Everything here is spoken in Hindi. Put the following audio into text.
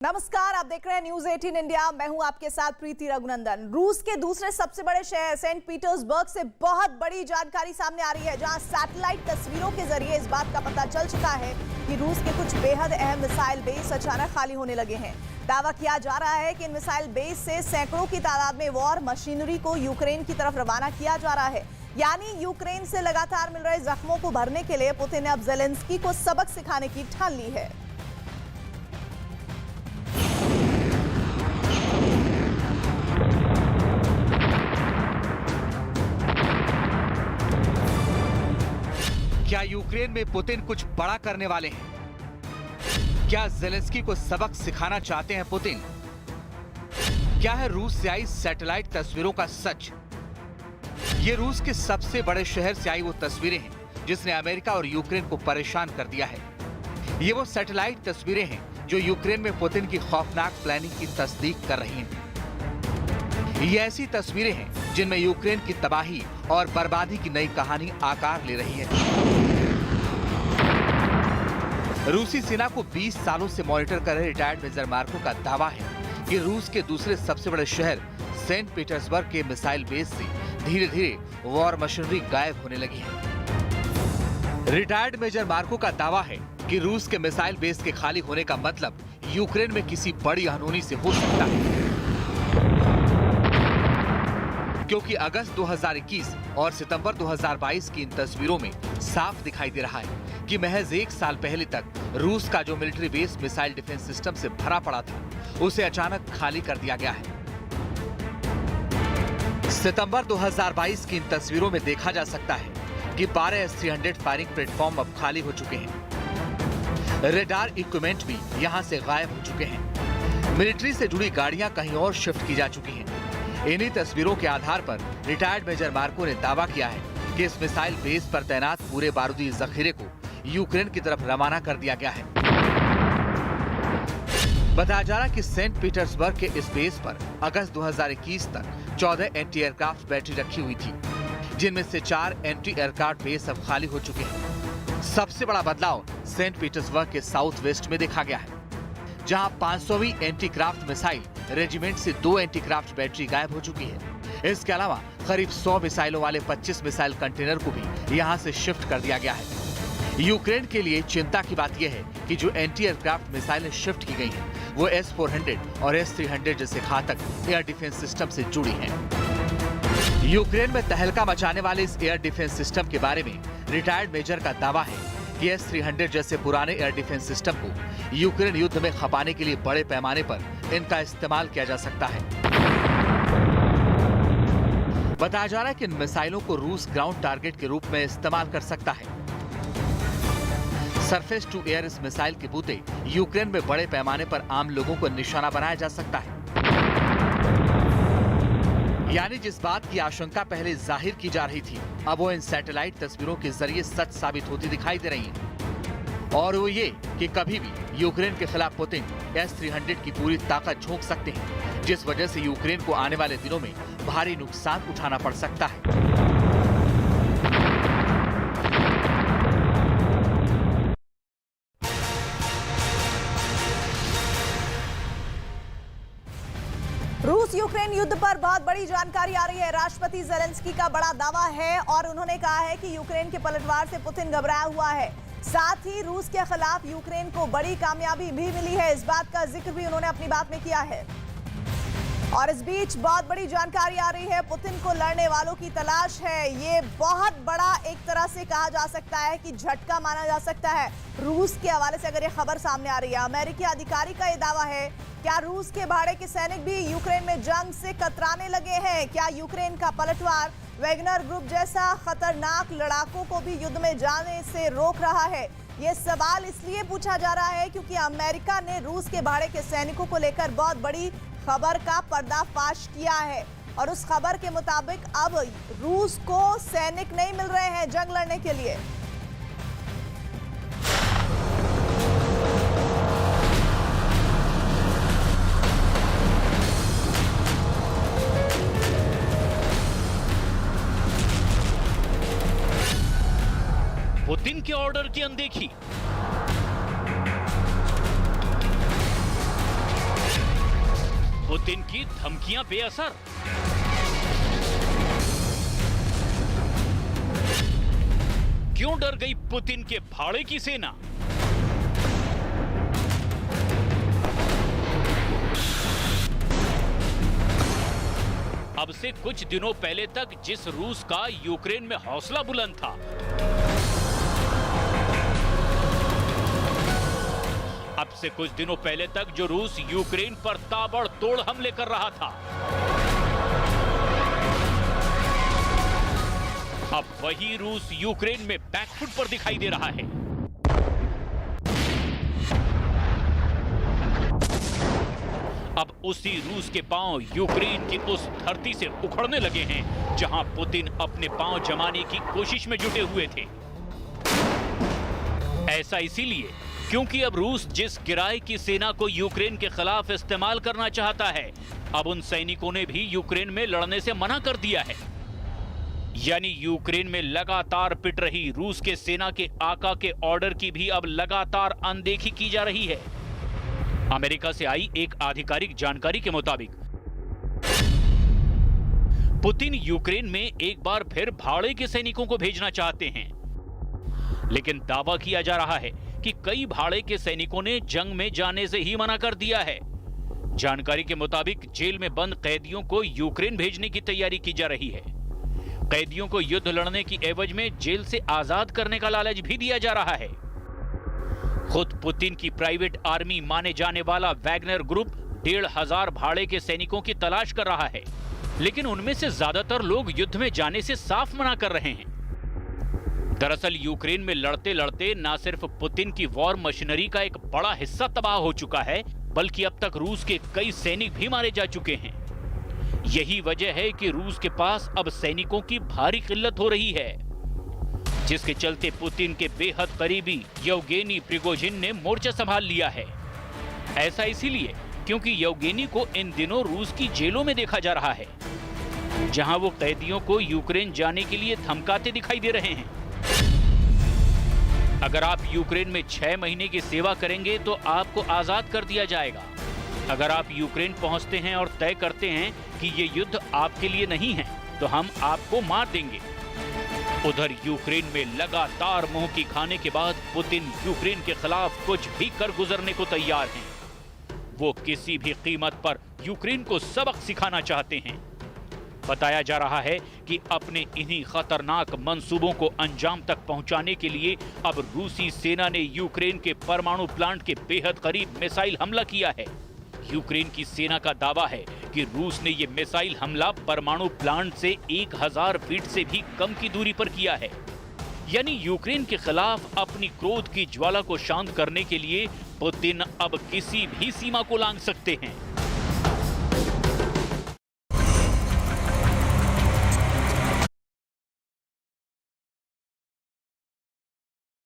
नमस्कार, आप देख रहे हैं न्यूज 18 इंडिया। मैं हूं आपके साथ प्रीति रघुनंदन। रूस के दूसरे सबसे बड़े शहर सेंट पीटर्सबर्ग से बहुत बड़ी जानकारी सामने आ रही है, जहां सैटेलाइट तस्वीरों के जरिए इस बात का पता चल चुका है कि रूस के कुछ बेहद अहम मिसाइल बेस अचानक खाली होने लगे हैं। दावा किया जा रहा है कि इन मिसाइल बेस से सैकड़ों की तादाद में वॉर मशीनरी को यूक्रेन की तरफ रवाना किया जा रहा है। यानी यूक्रेन से लगातार मिल रहे जख्मों को भरने के लिए पुतिन ने अब जेलेंस्की को सबक सिखाने की ठान ली है। क्या यूक्रेन में पुतिन कुछ बड़ा करने वाले हैं? क्या जेलेंस्की को सबक सिखाना चाहते हैं पुतिन? क्या है रूस से आई सैटेलाइट तस्वीरों का सच? ये रूस के सबसे बड़े शहर से आई वो तस्वीरें हैं जिसने अमेरिका और यूक्रेन को परेशान कर दिया है। ये वो सैटेलाइट तस्वीरें हैं जो यूक्रेन में पुतिन की खौफनाक प्लानिंग की तस्दीक कर रही हैं। ये ऐसी तस्वीरें हैं जिनमें यूक्रेन की तबाही और बर्बादी की नई कहानी आकार ले रही है। रूसी सेना को 20 सालों से मॉनिटर कर रहे रिटायर्ड मेजर मार्को का दावा है कि रूस के दूसरे सबसे बड़े शहर सेंट पीटर्सबर्ग के मिसाइल बेस से धीरे धीरे वॉर मशीनरी गायब होने लगी है। रिटायर्ड मेजर मार्को का दावा है कि रूस के मिसाइल बेस के खाली होने का मतलब यूक्रेन में किसी बड़ी अनहोनी से हो सकता है, क्योंकि अगस्त 2021 और सितंबर 2022 की इन तस्वीरों में साफ दिखाई दे रहा है कि महज एक साल पहले तक रूस का जो military base missile defence system से भरा पड़ा था, उसे अचानक खाली कर दिया गया है। सितंबर 2022 की इन तस्वीरों में देखा जा सकता है कि 12 S-300 फायरिंग प्लेटफॉर्म अब खाली हो चुके हैं। रेडार इक्विपमेंट भी यहां से गायब हो चुके हैं। मिलिट्री से जुड़ी गाड़ियां कहीं और शिफ्ट की जा चुकी हैं। इन्हीं तस्वीरों के आधार पर रिटायर्ड मेजर मार्को ने दावा किया है कि इस मिसाइल बेस पर तैनात पूरे बारूदी जखीरे को यूक्रेन की तरफ रवाना कर दिया गया है। बताया जा रहा है कि सेंट पीटर्सबर्ग के इस बेस पर अगस्त 2021 तक 14 एंटी एयरक्राफ्ट बैटरी रखी हुई थी, जिनमें से 4 एंटी एयरक्राफ्ट बेस अब खाली हो चुके हैं। सबसे बड़ा बदलाव सेंट पीटर्सबर्ग के साउथ वेस्ट में देखा गया है, जहां 500वीं एंटी क्राफ्ट मिसाइल रेजिमेंट से 2 एंटी क्राफ्ट बैटरी गायब हो चुकी है। इसके अलावा करीब 100 मिसाइलों वाले 25 मिसाइल कंटेनर को भी यहां से शिफ्ट कर दिया गया है। यूक्रेन के लिए चिंता की बात यह है कि जो एंटी एयरक्राफ्ट मिसाइलें शिफ्ट की गई हैं, वो S-400 और S-300 जैसे घातक एयर डिफेंस सिस्टम से जुड़ी हैं। यूक्रेन में तहलका मचाने वाले इस एयर डिफेंस सिस्टम के बारे में रिटायर्ड मेजर का दावा है कि S-300 जैसे पुराने एयर डिफेंस सिस्टम को यूक्रेन युद्ध में खपाने के लिए बड़े पैमाने पर इनका इस्तेमाल किया जा सकता है। बताया जा रहा है कि इन मिसाइलों को रूस ग्राउंड टारगेट के रूप में इस्तेमाल कर सकता है। सरफेस टू एयर इस मिसाइल के बूते यूक्रेन में बड़े पैमाने पर आम लोगों को निशाना बनाया जा सकता है। यानी जिस बात की आशंका पहले जाहिर की जा रही थी, अब वो इन सैटेलाइट तस्वीरों के जरिए सच साबित होती दिखाई दे रही है। और वो ये कि कभी भी यूक्रेन के खिलाफ पुतिन S-300 की पूरी ताकत झोंक सकते हैं, जिस वजह से यूक्रेन को आने वाले दिनों में भारी नुकसान उठाना पड़ सकता है। रूस यूक्रेन युद्ध पर बहुत बड़ी जानकारी आ रही है। राष्ट्रपति जेलेंस्की का बड़ा दावा है और उन्होंने कहा है कि यूक्रेन के पलटवार से पुतिन घबराया हुआ है। साथ ही रूस के खिलाफ यूक्रेन को बड़ी कामयाबी भी मिली है, इस बात का जिक्र भी उन्होंने अपनी बात में किया है। और इस बीच बहुत बड़ी जानकारी आ रही है, पुतिन को लड़ने वालों की तलाश है। ये बहुत बड़ा एक तरह से कहा जा सकता है कि झटका माना जा सकता है। रूस के हवाले से अगर ये खबर सामने आ रही है, अमेरिकी अधिकारी का ये दावा है, क्या रूस के भाड़े के सैनिक भी यूक्रेन में जंग से कतराने लगे हैं? क्या यूक्रेन का पलटवार वैगनर ग्रुप जैसा खतरनाक लड़ाकों को भी युद्ध में जाने से रोक रहा है? ये सवाल इसलिए पूछा जा रहा है क्योंकि अमेरिका ने रूस के भाड़े के सैनिकों को लेकर बहुत बड़ी खबर का पर्दाफाश किया है और उस खबर के मुताबिक अब रूस को सैनिक नहीं मिल रहे हैं जंग लड़ने के लिए। पुतिन के ऑर्डर की अनदेखी, पुतिन की धमकियां बेअसर। क्यों डर गई पुतिन के भाड़े की सेना? अब से कुछ दिनों पहले तक जिस रूस का यूक्रेन में हौसला बुलंद था, अब से कुछ दिनों पहले तक जो रूस यूक्रेन पर ताबड़तोड़ हमले कर रहा था, अब वही रूस यूक्रेन में बैकफुट पर दिखाई दे रहा है। अब उसी रूस के पांव यूक्रेन की उस धरती से उखड़ने लगे हैं जहां पुतिन अपने पांव जमाने की कोशिश में जुटे हुए थे। ऐसा इसीलिए क्योंकि अब रूस जिस गिराए की सेना को यूक्रेन के खिलाफ इस्तेमाल करना चाहता है, अब उन सैनिकों ने भी यूक्रेन में लड़ने से मना कर दिया है। यानी यूक्रेन में लगातार पिट रही रूस के सेना के आका के ऑर्डर की भी अब लगातार अनदेखी की जा रही है। अमेरिका से आई एक आधिकारिक जानकारी के मुताबिक पुतिन यूक्रेन में एक बार फिर भाड़े के सैनिकों को भेजना चाहते हैं, लेकिन दावा किया जा रहा है कि कई भाड़े के सैनिकों ने जंग में जाने से ही मना कर दिया है। जानकारी के मुताबिक जेल में बंद कैदियों को यूक्रेन भेजने की तैयारी की जा रही है। कैदियों को युद्ध लड़ने की एवज में जेल से आजाद करने का लालच भी दिया जा रहा है। खुद पुतिन की प्राइवेट आर्मी माने जाने वाला वैगनर ग्रुप 1,500 भाड़े के सैनिकों की तलाश कर रहा है, लेकिन उनमें से ज्यादातर लोग युद्ध में जाने से साफ मना कर रहे हैं। दरअसल यूक्रेन में लड़ते लड़ते न सिर्फ पुतिन की वॉर मशीनरी का एक बड़ा हिस्सा तबाह हो चुका है, बल्कि अब तक रूस के कई सैनिक भी मारे जा चुके हैं। यही वजह है कि रूस के पास अब सैनिकों की भारी किल्लत हो रही है, जिसके चलते पुतिन के बेहद करीबी येवगेनी प्रिगोजिन ने मोर्चा संभाल लिया है। ऐसा इसीलिए क्योंकि येवगेनी को इन दिनों रूस की जेलों में देखा जा रहा है, जहां वो कैदियों को यूक्रेन जाने के लिए धमकाते दिखाई दे रहे हैं। अगर आप यूक्रेन में 6 महीने की सेवा करेंगे तो आपको आजाद कर दिया जाएगा। अगर आप यूक्रेन पहुंचते हैं और तय करते हैं कि ये युद्ध आपके लिए नहीं है, तो हम आपको मार देंगे। उधर यूक्रेन में लगातार मुंह की खाने के बाद पुतिन यूक्रेन के खिलाफ कुछ भी कर गुजरने को तैयार हैं। वो किसी भी कीमत पर यूक्रेन को सबक सिखाना चाहते हैं। बताया जा रहा है कि अपने इन्हीं खतरनाक मंसूबों को अंजाम तक पहुंचाने के लिए अब रूसी सेना ने यूक्रेन के परमाणु प्लांट के बेहद करीब मिसाइल हमला किया है। यूक्रेन की सेना का दावा है कि रूस ने यह मिसाइल हमला परमाणु प्लांट से 1000 फीट से भी कम की दूरी पर किया है। यानी यूक्रेन के खिलाफ अपनी क्रोध की ज्वाला को शांत करने के लिए पुतिन अब किसी भी सीमा को लांघ सकते हैं।